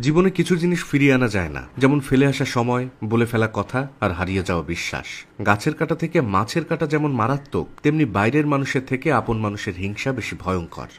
জীবনে কিছু জিনিস ফিরিয়ে আনা যায় না, যেমন ফেলে আসা সময়, বলে ফেলা কথা আর হারিয়ে যাওয়া বিশ্বাস। গাছের কাঁটা থেকে মাছের কাঁটা যেমন মারাত্মক, তেমনি বাইরের মানুষের থেকে আপন মানুষের হিংসা বেশি ভয়ঙ্কর।